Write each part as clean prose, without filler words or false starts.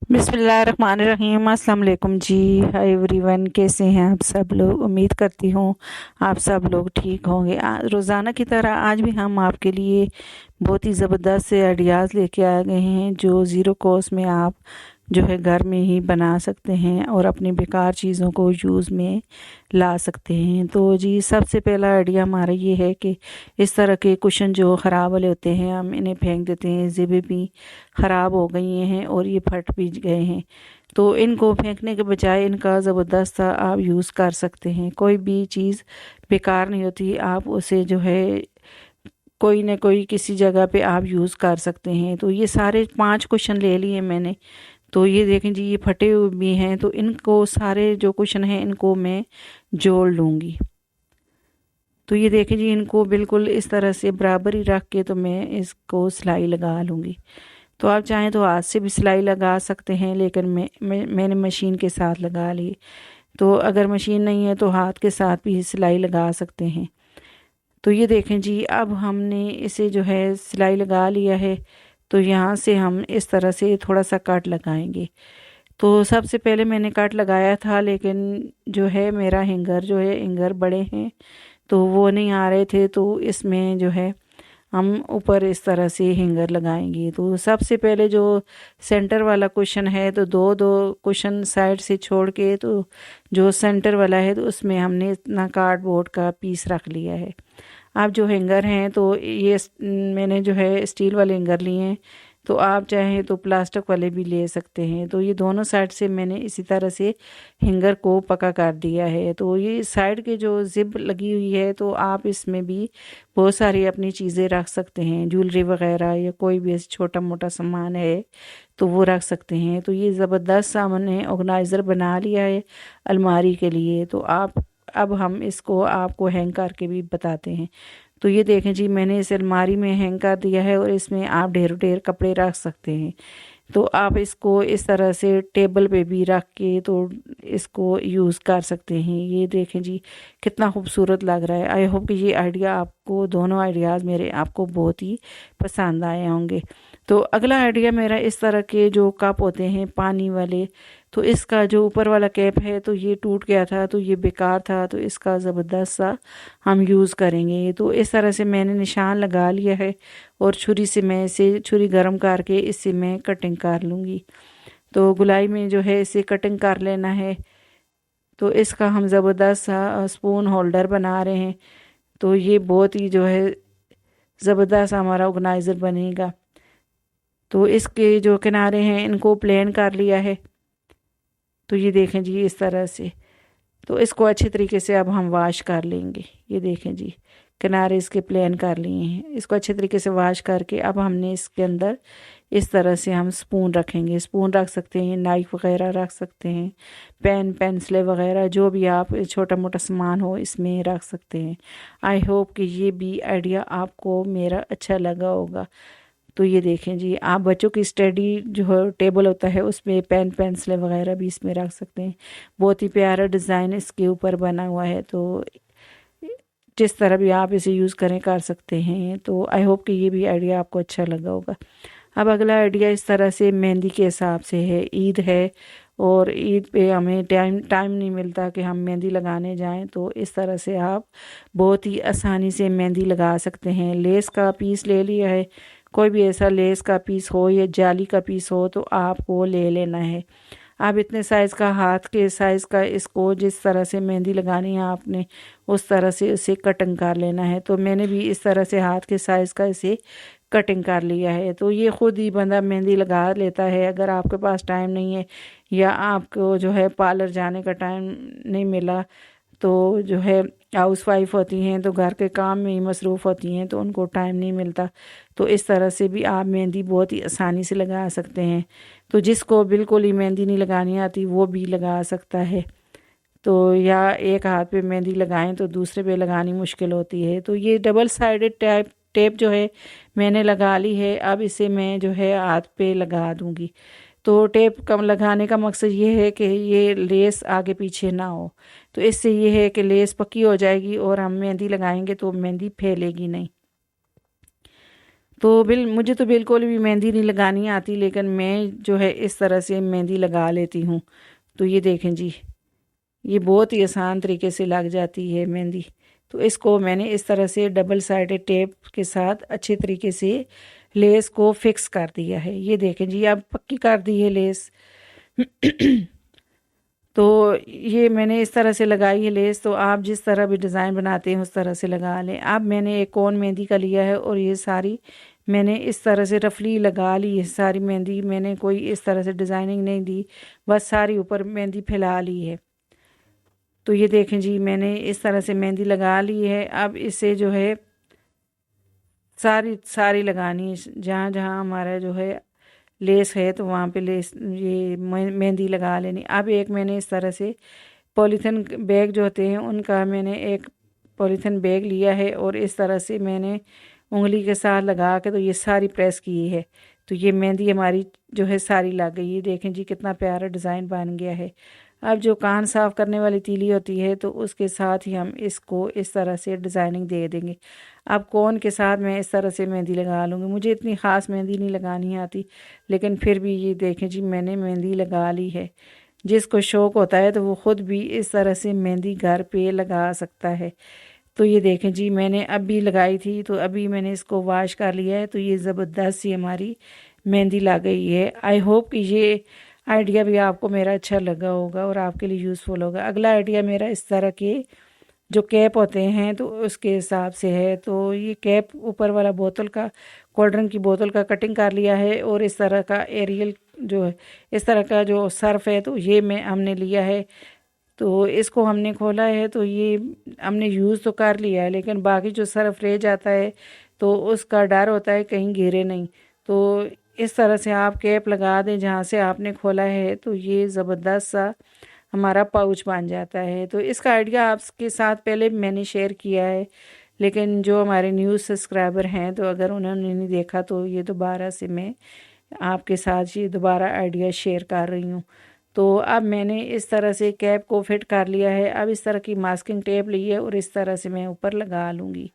बिस्मिल्लाहिर्रहमानिर्रहीम। अस्सलाम वालेकुम जी। हाय एवरीवन, कैसे हैं आप सब लोग? उम्मीद करती हूँ आप सब लोग ठीक होंगे। रोज़ाना की तरह आज भी हम आपके लिए बहुत ही ज़बरदस्त से आइडियाज़ लेके आ गए हैं जो ज़ीरो कॉस्ट में आप जो है घर में ही बना सकते हैं और अपनी बेकार चीज़ों को यूज़ में ला सकते हैं। तो जी सबसे पहला आइडिया हमारा ये है कि इस तरह के कुशन जो ख़राब वाले होते हैं हम इन्हें फेंक देते हैं, ज़ेबें भी ख़राब हो गई हैं और ये फट भी गए हैं। तो इनको फेंकने के बजाय इनका ज़बरदस्त सा आप यूज़ कर सकते हैं। कोई भी चीज़ बेकार नहीं होती, आप उसे जो है कोई ना कोई किसी जगह पे आप यूज़ कर सकते हैं। तो ये सारे 5 कुशन ले लिए मैंने। तो ये देखें जी, ये फटे हुए भी हैं, तो इनको सारे जो कुशन हैं इनको मैं जोड़ लूँगी। तो ये देखें जी, इनको बिल्कुल इस तरह से बराबर ही रख के तो मैं इसको सिलाई लगा लूँगी। तो आप चाहें तो हाथ से भी सिलाई लगा सकते हैं, लेकिन मैंने मशीन के साथ लगा ली। तो अगर मशीन नहीं है तो हाथ के साथ भी सिलाई लगा सकते हैं। तो ये देखें जी, अब हमने इसे जो है सिलाई लगा लिया है। तो यहाँ से हम इस तरह से थोड़ा सा कट लगाएंगे। तो सबसे पहले मैंने कट लगाया था, लेकिन जो है मेरा हैंगर बड़े हैं तो वो नहीं आ रहे थे। तो इसमें जो है हम ऊपर इस तरह से हैंगर लगाएंगे। तो सबसे पहले जो सेंटर वाला कुशन है, तो दो दो कुशन साइड से छोड़ के तो जो सेंटर वाला है तो उसमें हमने इतना कार्डबोर्ड का पीस रख लिया है। आप जो हैंगर हैं तो ये मैंने जो है स्टील वाले हैंगर लिए हैं, तो आप चाहें तो प्लास्टिक वाले भी ले सकते हैं। तो ये दोनों साइड से मैंने इसी तरह से हैंगर को पका कर दिया है। तो ये साइड के जो जिप लगी हुई है, तो आप इसमें भी बहुत सारी अपनी चीज़ें रख सकते हैं, ज्वेलरी वगैरह या कोई भी ऐसे छोटा मोटा सामान है तो वो रख सकते हैं। तो ये ज़बरदस्त सा मैंने ऑर्गेनाइज़र बना लिया है अलमारी के लिए। तो आप अब हम इसको आपको हैंग करके भी बताते हैं। तो ये देखें जी, मैंने इस अलमारी में हैंग कर दिया है और इसमें आप ढेर ढेर कपड़े रख सकते हैं। तो आप इसको इस तरह से टेबल पे भी रख के तो इसको यूज़ कर सकते हैं। ये देखें जी, कितना खूबसूरत लग रहा है। आई होप कि ये आइडिया आपको, दोनों आइडियाज़ मेरे आपको बहुत ही पसंद आए होंगे। तो अगला आइडिया मेरा इस तरह के जो कप होते हैं पानी वाले, तो इसका जो ऊपर वाला कैप है तो ये टूट गया था, तो ये बेकार था, तो इसका ज़बरदस्त सा हम यूज़ करेंगे। तो इस तरह से मैंने निशान लगा लिया है और छुरी से मैं इसे छुरी गर्म करके इससे मैं कटिंग कर लूँगी। तो गुलाई में जो है इसे कटिंग कर लेना है। तो इसका हम ज़बरदस्त सा स्पून होल्डर बना रहे हैं। तो ये बहुत ही जो है ज़बरदस्त हमारा ऑर्गेनाइज़र बनेगा। तो इसके जो किनारे हैं इनको प्लेन कर लिया है। तो ये देखें जी, इस तरह से। तो इसको अच्छे तरीके से अब हम वाश कर लेंगे। ये देखें जी, किनारे इसके प्लेन कर लिए हैं। इसको अच्छे तरीके से वाश करके अब हमने इसके अंदर इस तरह से हम स्पून रखेंगे। स्पून रख सकते हैं, नाइफ वगैरह रख सकते हैं, पेन पेंसिलें वगैरह जो भी आप छोटा मोटा सामान हो इसमें रख सकते हैं। आई होप कि ये भी आइडिया आपको मेरा अच्छा लगा होगा। तो ये देखें जी, आप बच्चों की स्टडी जो टेबल होता है उसमें पेन पेंसिलें वगैरह भी इसमें रख सकते हैं। बहुत ही प्यारा डिज़ाइन इसके ऊपर बना हुआ है। तो जिस तरह भी आप इसे यूज़ करें कर सकते हैं। तो आई होप कि ये भी आइडिया आपको अच्छा लगा होगा। अब अगला आइडिया इस तरह से मेहंदी के हिसाब से है। ईद है और ईद पे हमें टाइम नहीं मिलता कि हम मेहंदी लगाने जाएं, तो इस तरह से आप बहुत ही आसानी से मेहंदी लगा सकते हैं। लेस का पीस ले लिया है, कोई भी ऐसा लेस का पीस हो या जाली का पीस हो तो आपको ले लेना है। आप इतने साइज़ का, हाथ के साइज़ का, इसको जिस तरह से मेहंदी लगानी है आपने उस तरह से इसे कटिंग कर लेना है। तो मैंने भी इस तरह से हाथ के साइज़ का इसे कटिंग कर लिया है। तो ये खुद ही बंदा मेहंदी लगा लेता है। अगर आपके पास टाइम नहीं है या आपको जो है पार्लर जाने का टाइम नहीं मिला, तो जो है हाउस वाइफ होती हैं तो घर के काम में ही मसरूफ़ होती हैं, तो उनको टाइम नहीं मिलता। तो इस तरह से भी आप मेहंदी बहुत ही आसानी से लगा सकते हैं। तो जिसको बिल्कुल ही मेहंदी नहीं लगानी आती वो भी लगा सकता है। तो या एक हाथ पे मेहंदी लगाएं तो दूसरे पे लगानी मुश्किल होती है। तो ये डबल साइडेड टेप जो है मैंने लगा ली है। अब इसे मैं जो है हाथ पे लगा दूंगी। तो टेप कम लगाने का मकसद ये है कि ये लेस आगे पीछे ना हो। तो इससे ये है कि लेस पक्की हो जाएगी और हम मेहंदी लगाएंगे तो मेहंदी फैलेगी नहीं। تو مجھے تو بالکل بھی مہندی نہیں لگانی آتی، لیکن میں جو ہے اس طرح سے مہندی لگا لیتی ہوں۔ تو یہ دیکھیں جی، یہ بہت ہی آسان طریقے سے لگ جاتی ہے مہندی۔ تو اس کو میں نے اس طرح سے ڈبل سائڈڈ ٹیپ کے ساتھ اچھے طریقے سے لیس کو فکس کر دیا ہے۔ یہ دیکھیں جی، اب پکی کر دی ہے لیس۔ تو یہ میں نے اس طرح سے لگائی ہے لیس۔ تو آپ جس طرح بھی ڈیزائن بناتے ہیں اس طرح سے لگا لیں۔ اب میں نے ایک کون مہندی کا لیا ہے اور یہ ساری میں نے اس طرح سے رفلی لگا لی ہے ساری مہندی۔ میں نے کوئی اس طرح سے ڈیزائننگ نہیں دی، بس ساری اوپر مہندی پھیلا لی ہے۔ تو یہ دیکھیں جی، میں نے اس طرح سے مہندی لگا لی ہے۔ اب اسے جو ہے ساری لگانی ہے، جہاں جہاں ہمارا جو ہے لیس ہے تو وہاں پہ لیس یہ مہندی لگا لینی۔ اب ایک میں نے اس طرح سے پولیتھین بیگ جو ہوتے ہیں ان کا میں نے ایک پولیتھین بیگ لیا ہے اور اس طرح سے میں نے انگلی کے ساتھ لگا کے تو یہ ساری پریس کی ہے۔ تو یہ مہندی ہماری جو ہے ساری لگ گئی۔ یہ دیکھیں جی کتنا پیارا ڈیزائن بن گیا ہے۔ اب جو کان صاف کرنے والی تیلی ہوتی ہے تو اس کے ساتھ ہی ہم اس کو اس طرح سے ڈیزائننگ دے دیں گے۔ اب کون کے ساتھ میں اس طرح سے مہندی لگا لوں گی۔ مجھے اتنی خاص مہندی نہیں لگانی آتی، لیکن پھر بھی یہ دیکھیں جی میں نے مہندی لگا لی ہے۔ جس کو شوق ہوتا ہے تو وہ خود بھی اس طرح سے مہندی گھر پہ لگا سکتا ہے۔ تو یہ دیکھیں جی، میں نے اب بھی لگائی تھی تو ابھی میں نے اس کو واش کر لیا ہے۔ تو یہ زبردست سی ہماری مہندی لگ گئی ہے۔ آئی ہوپ کہ یہ آئیڈیا بھی آپ کو میرا اچھا لگا ہوگا اور آپ کے لیے یوزفل ہوگا۔ اگلا آئیڈیا میرا اس طرح کے جو کیپ ہوتے ہیں تو اس کے حساب سے ہے۔ تو یہ کیپ اوپر والا بوتل کا، کولڈ ڈرنک کی بوتل کا کٹنگ کر لیا ہے اور اس طرح کا ایریل جو ہے اس طرح کا جو صرف ہے تو یہ ہم نے لیا ہے۔ تو اس کو ہم نے کھولا ہے تو یہ ہم نے یوز تو کر لیا ہے، لیکن باقی جو صرف رہ جاتا ہے تو اس کا ڈر ہوتا ہے کہیں گرے نہیں۔ تو اس طرح سے آپ کیپ لگا دیں جہاں سے آپ نے کھولا ہے تو یہ زبردست سا ہمارا پاؤچ بن جاتا ہے۔ تو اس کا آئیڈیا آپ کے ساتھ پہلے میں نے شیئر کیا ہے، لیکن جو ہمارے نیو سبسکرائبر ہیں تو اگر انہوں نے نہیں دیکھا تو یہ دوبارہ سے میں آپ کے ساتھ یہ دوبارہ آئیڈیا شیئر کر رہی ہوں۔ تو اب میں نے اس طرح سے کیپ کو فٹ کر لیا ہے۔ اب اس طرح کی ماسکنگ ٹیپ لی ہے اور اس طرح سے میں اوپر لگا لوں گی۔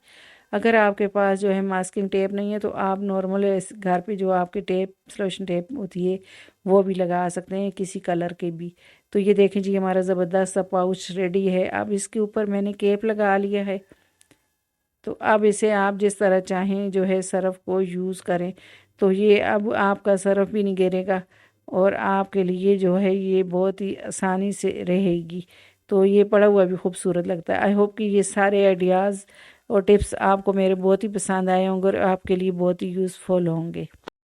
اگر آپ کے پاس جو ہے ماسکنگ ٹیپ نہیں ہے تو آپ نارمل گھر پہ جو آپ کے ٹیپ سلوشن ٹیپ ہوتی ہے وہ بھی لگا سکتے ہیں، کسی کلر کے بھی۔ تو یہ دیکھیں جی ہمارا زبردست سا پاؤچ ریڈی ہے۔ اب اس کے اوپر میں نے کیپ لگا لیا ہے۔ تو اب اسے آپ جس طرح چاہیں جو ہے صرف کو یوز کریں۔ تو یہ اب آپ کا صرف بھی نہیں گرے گا اور آپ کے لیے جو ہے یہ بہت ہی آسانی سے رہے گی۔ تو یہ پڑا ہوا بھی خوبصورت لگتا ہے۔ آئی ہوپ کہ یہ سارے آئیڈیاز اور ٹپس آپ کو میرے بہت ہی پسند آئے ہوں گے اور آپ کے لیے بہت ہی یوزفل ہوں گے۔